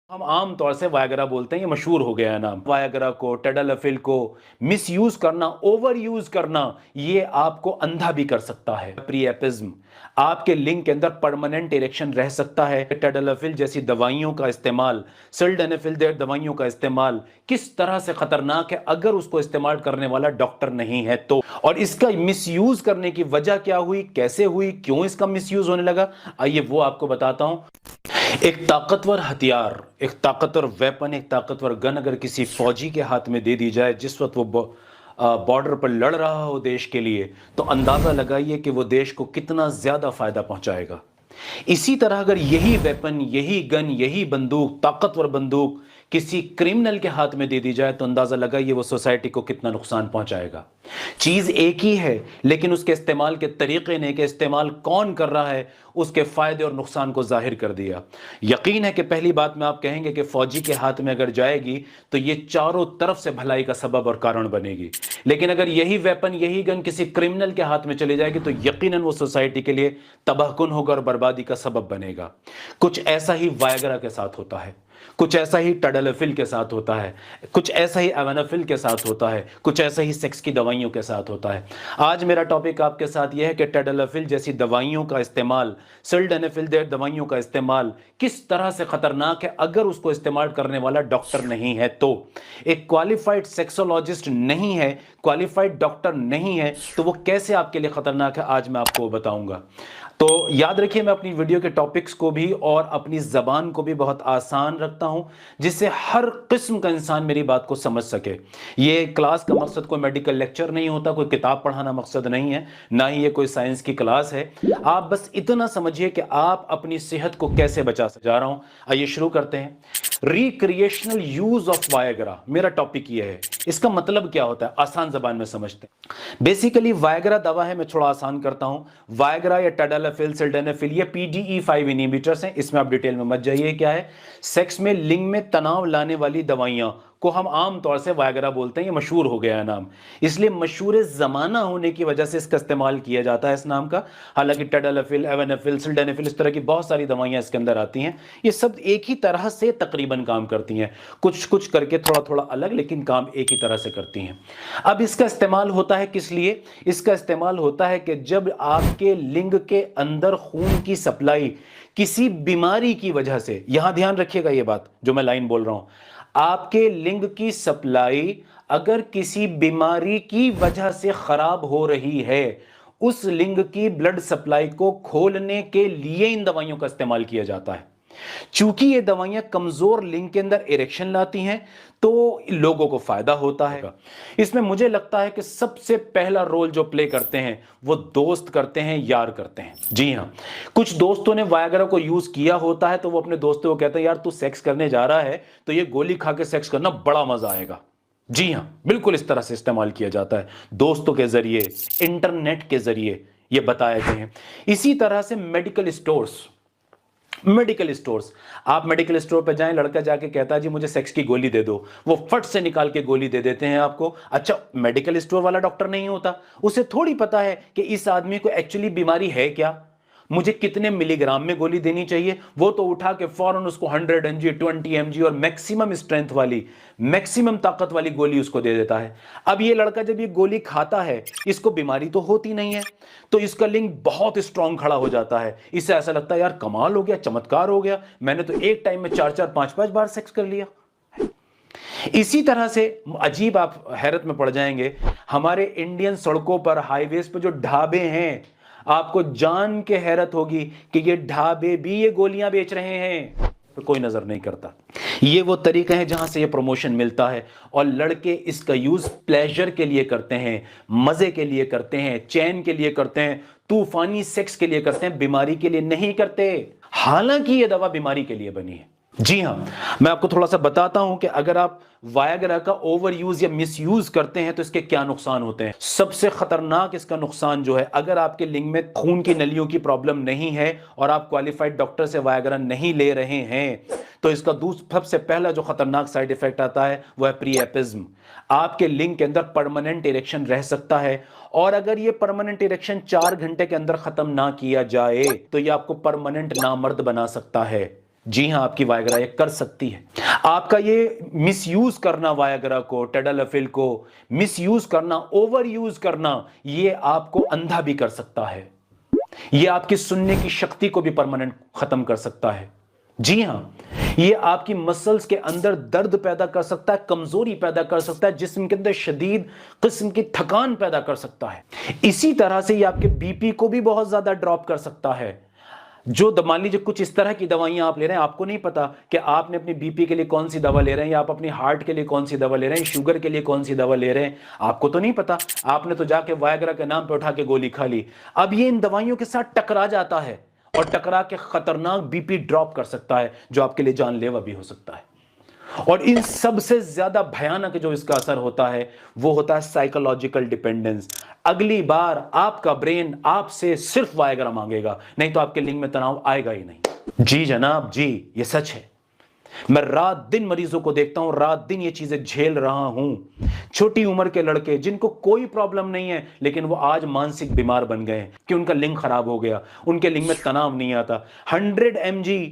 हम आम तौर से वायगरा बोलते हैं, ये मशहूर हो गया है नाम। वायगरा को, टेडालाफिल को मिस यूज करना, ओवर यूज करना, ये आपको अंधा भी कर सकता है। प्रीएपिज्म, आपके लिंग के अंदर परमानेंट इरेक्शन रह सकता है। टेडालाफिल जैसी दवाइयों का इस्तेमाल, सिल्डेनाफिल दवाइयों का इस्तेमाल किस तरह से खतरनाक है अगर उसको इस्तेमाल करने वाला डॉक्टर नहीं है तो। और इसका मिसयूज करने की वजह क्या हुई, कैसे हुई, क्यों इसका मिसयूज होने लगा, आइए वो आपको बताता हूं। एक ताकतवर हथियार, एक ताकतवर वेपन, एक ताकतवर गन अगर किसी फौजी के हाथ में दे दी जाए जिस वक्त वो बॉर्डर पर लड़ रहा हो देश के लिए, तो अंदाजा लगाइए कि वो देश को कितना ज्यादा फायदा पहुंचाएगा। इसी तरह अगर यही वेपन, यही गन, यही बंदूक, ताकतवर बंदूक किसी क्रिमिनल के हाथ में दे दी जाए तो अंदाजा लगाइए वो सोसाइटी को कितना नुकसान पहुंचाएगा। चीज एक ही है लेकिन उसके इस्तेमाल के तरीके ने, कि इस्तेमाल कौन कर रहा है, उसके फायदे और नुकसान को जाहिर कर दिया। यकीन है कि पहली बात में आप कहेंगे कि फौजी के हाथ में अगर जाएगी तो ये चारों तरफ से भलाई का सबब और कारण बनेगी, लेकिन अगर यही वेपन, यही गन किसी क्रिमिनल के हाथ में चली जाएगी तो यकीनन वो सोसाइटी के लिए तबाहकुन होगा और बर्बादी का सबब बनेगा। कुछ ऐसा ही वायगरा के साथ होता है, कुछ ऐसा ही टेडालाफिल के साथ होता है, कुछ ऐसा ही एवानाफिल के साथ होता है, कुछ ऐसा ही सेक्स की दवाइयों के साथ होता है। आज मेरा टॉपिक आपके साथ यह है कि टेडालाफिल जैसी दवाइयों का इस्तेमाल, सिल्डेनाफिल दवाइयों का इस्तेमाल किस तरह से खतरनाक है अगर उसको इस्तेमाल करने वाला डॉक्टर नहीं है तो। एक क्वालिफाइड सेक्सोलॉजिस्ट नहीं है, क्वालिफाइड डॉक्टर नहीं है, तो वो कैसे आपके लिए खतरनाक है आज मैं आपको बताऊंगा। तो याद रखिए, मैं अपनी वीडियो के टॉपिक्स को भी और अपनी जबान को भी बहुत आसान रखता हूं जिससे हर किस्म का इंसान मेरी बात को समझ सके। ये क्लास का मकसद कोई मेडिकल लेक्चर नहीं होता, कोई किताब पढ़ाना मकसद नहीं है, ना ही ये कोई साइंस की क्लास है। आप बस इतना समझिए कि आप अपनी सेहत को कैसे बचा जा रहा हूं। आइए शुरू करते हैं। रिक्रिएशनल यूज ऑफ वायगरा, मेरा टॉपिक ये है। इसका मतलब क्या होता है आसान जबान में समझते हैं। बेसिकली वायगरा दवा है, मैं थोड़ा आसान करता हूं। वायगरा या टेडालाफिल, सिल्डेनाफिल, ये PDE5 इनहिबिटर्स हैं। इसमें आप डिटेल में मत जाइए क्या है। सेक्स में, लिंग में तनाव लाने वाली दवाइयां को हम आम तौर से वायगरा बोलते हैं, ये मशहूर हो गया है नाम, इसलिए मशहूर जमाना होने की वजह से इसका इस्तेमाल किया जाता है इस नाम का। हालांकि टेडालाफिल, एवानाफिल, सिल्डेनाफिल, इस तरह की बहुत सारी दवाइयां इसके अंदर आती हैं। ये सब एक ही तरह से तकरीबन काम करती हैं, कुछ कुछ करके थोड़ा थोड़ा अलग, लेकिन काम एक ही तरह से करती हैं। अब इसका इस्तेमाल होता है किस लिए? इसका इस्तेमाल होता है कि जब आपके लिंग के अंदर खून की सप्लाई किसी बीमारी की वजह से, यहां ध्यान रखिएगा ये बात जो मैं लाइन बोल रहा हूं, आपके लिंग की सप्लाई अगर किसी बीमारी की वजह से खराब हो रही है, उस लिंग की ब्लड सप्लाई को खोलने के लिए इन दवाइयों का इस्तेमाल किया जाता है। चूंकि ये दवाइयां कमजोर लिंग के अंदर इरेक्शन लाती हैं तो लोगों को फायदा होता है। इसमें मुझे लगता है कि सबसे पहला रोल जो प्ले करते हैं वो दोस्त करते हैं, यार करते हैं। जी हां, कुछ दोस्तों ने वायगरा को यूज किया होता है तो वो अपने दोस्तों को कहते हैं यार तू सेक्स करने जा रहा है तो ये गोली खा के सेक्स करना, बड़ा मजा आएगा। जी हां, बिल्कुल इस तरह से इस्तेमाल किया जाता है, दोस्तों के जरिए, इंटरनेट के जरिए ये बताए गए हैं। इसी तरह से मेडिकल स्टोर्स, आप मेडिकल स्टोर पे जाएं, लड़का जाके कहता है जी मुझे सेक्स की गोली दे दो, वो फट से निकाल के गोली दे देते हैं आपको। अच्छा, मेडिकल स्टोर वाला डॉक्टर नहीं होता, उसे थोड़ी पता है कि इस आदमी को एक्चुअली बीमारी है क्या, मुझे कितने मिलीग्राम में गोली देनी चाहिए। वो तो उठा के फौरन उसको 100 mg, 20 mg और मैक्सिमम स्ट्रेंथ वाली, मैक्सिमम ताकत वाली गोली उसको दे देता है। अब ये लड़का जब ये गोली खाता है, इसको बीमारी तो होती नहीं है, तो इसका लिंग बहुत स्ट्रांग खड़ा हो जाता है। इससे ऐसा लगता है यार कमाल हो गया, चमत्कार हो गया, मैंने तो एक टाइम में 4-4, 5-5 बार सेक्स कर लिया। इसी तरह से अजीब, आप हैरत में पड़ जाएंगे, हमारे इंडियन सड़कों पर, हाईवेज पर जो ढाबे हैं, आपको जान के हैरत होगी कि ये ढाबे भी ये गोलियां बेच रहे हैं, तो कोई नजर नहीं करता। ये वो तरीका है जहां से ये प्रमोशन मिलता है, और लड़के इसका यूज प्लेजर के लिए करते हैं, मजे के लिए करते हैं, चैन के लिए करते हैं, तूफानी सेक्स के लिए करते हैं, बीमारी के लिए नहीं करते। हालांकि ये दवा बीमारी के लिए बनी है। जी हां, मैं आपको थोड़ा सा बताता हूं कि अगर आप वायगरा का ओवर यूज या मिस यूज करते हैं तो इसके क्या नुकसान होते हैं। सबसे खतरनाक इसका नुकसान जो है, अगर आपके लिंग में खून की नलियों की प्रॉब्लम नहीं है और आप क्वालिफाइड डॉक्टर से वायगरा नहीं ले रहे हैं, तो इसका सबसे पहला जो खतरनाक साइड इफेक्ट आता है वो है प्रीएपिज्म। आपके लिंग के अंदर परमानेंट इरेक्शन रह सकता है, और अगर ये परमानेंट इरेक्शन 4 घंटे के अंदर खत्म ना किया जाए तो ये आपको परमानेंट नामर्द बना सकता है। جی ہاں، آپ کی وائگرا یہ کر سکتی ہے۔ آپ کا یہ مس یوز کرنا وائگرا کو، ٹیڈالافل کو مس یوز کرنا، اوور یوز کرنا، یہ آپ کو اندھا بھی کر سکتا ہے۔ یہ آپ کی سننے کی شکتی کو بھی پرماننٹ ختم کر سکتا ہے۔ جی ہاں، یہ آپ کی مسلز کے اندر درد پیدا کر سکتا ہے، کمزوری پیدا کر سکتا ہے، جسم کے اندر شدید قسم کی تھکان پیدا کر سکتا ہے۔ اسی طرح سے یہ آپ کے بی پی کو بھی بہت زیادہ ڈراپ کر سکتا ہے۔ جو مان لیجیے کچھ اس طرح کی دوائیاں آپ لے رہے ہیں، آپ کو نہیں پتا کہ آپ نے اپنی بی پی کے لیے کون سی دوا لے رہے ہیں، یا آپ اپنی ہارٹ کے لیے کون سی دوا لے رہے ہیں، شوگر کے لیے کون سی دوا لے رہے ہیں، آپ کو تو نہیں پتا۔ آپ نے تو جا کے وائگرا کے نام پہ اٹھا کے گولی کھا لی۔ اب یہ ان دوائیوں کے ساتھ ٹکرا جاتا ہے اور ٹکرا کے خطرناک بی پی ڈراپ کر سکتا ہے، جو آپ کے لیے جان لیوا بھی ہو سکتا ہے۔ اور ان سب سے زیادہ بھیانک جو اس کا اثر ہوتا ہے وہ ہوتا ہے سائیکولوجیکل ڈیپینڈنس۔ اگلی بار آپ کا برین آپ سے صرف وائگرا مانگے گا، نہیں تو آپ کے لنگ میں تناؤ آئے گا ہی نہیں۔ جی جناب، جی یہ سچ ہے۔ میں رات دن مریضوں کو دیکھتا ہوں، رات دن یہ چیزیں جھیل رہا ہوں۔ چھوٹی عمر کے لڑکے جن کو کوئی پرابلم نہیں ہے لیکن وہ آج مانسک بیمار بن گئے ہیں کہ ان کا لنگ خراب ہو گیا، ان کے لنگ میں تناؤ نہیں آتا۔ 100 mg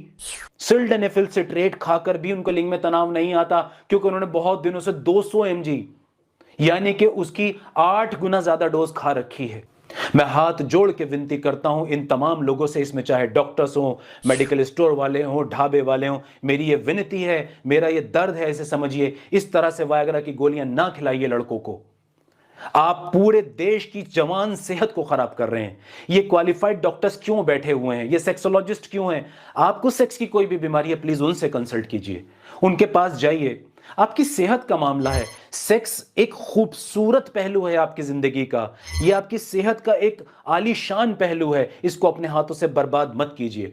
سلڈنیفل سٹریٹ کھا کر بھی ان کو لنگ میں تناؤ نہیں آتا، کیونکہ انہوں نے بہت دنوں سے 200 mg یعنی کہ اس کی 8 گنا زیادہ ڈوز کھا رکھی ہے۔ میں ہاتھ جوڑ کے ونتی کرتا ہوں ان تمام لوگوں سے، اس میں چاہے ڈاکٹرز ہوں، میڈیکل اسٹور والے ہوں، ڈھابے والے ہوں، میری یہ ونتی ہے، میرا یہ درد ہے، اسے سمجھیے۔ اس طرح سے وائگرا کی گولیاں نہ کھلائیے لڑکوں کو۔ آپ پورے دیش کی جوان صحت کو خراب کر رہے ہیں۔ یہ کوالیفائڈ ڈاکٹرز کیوں بیٹھے ہوئے ہیں؟ یہ سیکسولوجسٹ کیوں ہیں؟ آپ کو سیکس کی کوئی بھی بیماری ہے، پلیز ان سے کنسلٹ کیجئے، ان کے پاس جائیے۔ آپ کی صحت کا معاملہ ہے۔ سیکس ایک خوبصورت پہلو ہے آپ کی زندگی کا، یہ آپ کی صحت کا ایک عالی شان پہلو ہے، اس کو اپنے ہاتھوں سے برباد مت کیجئے۔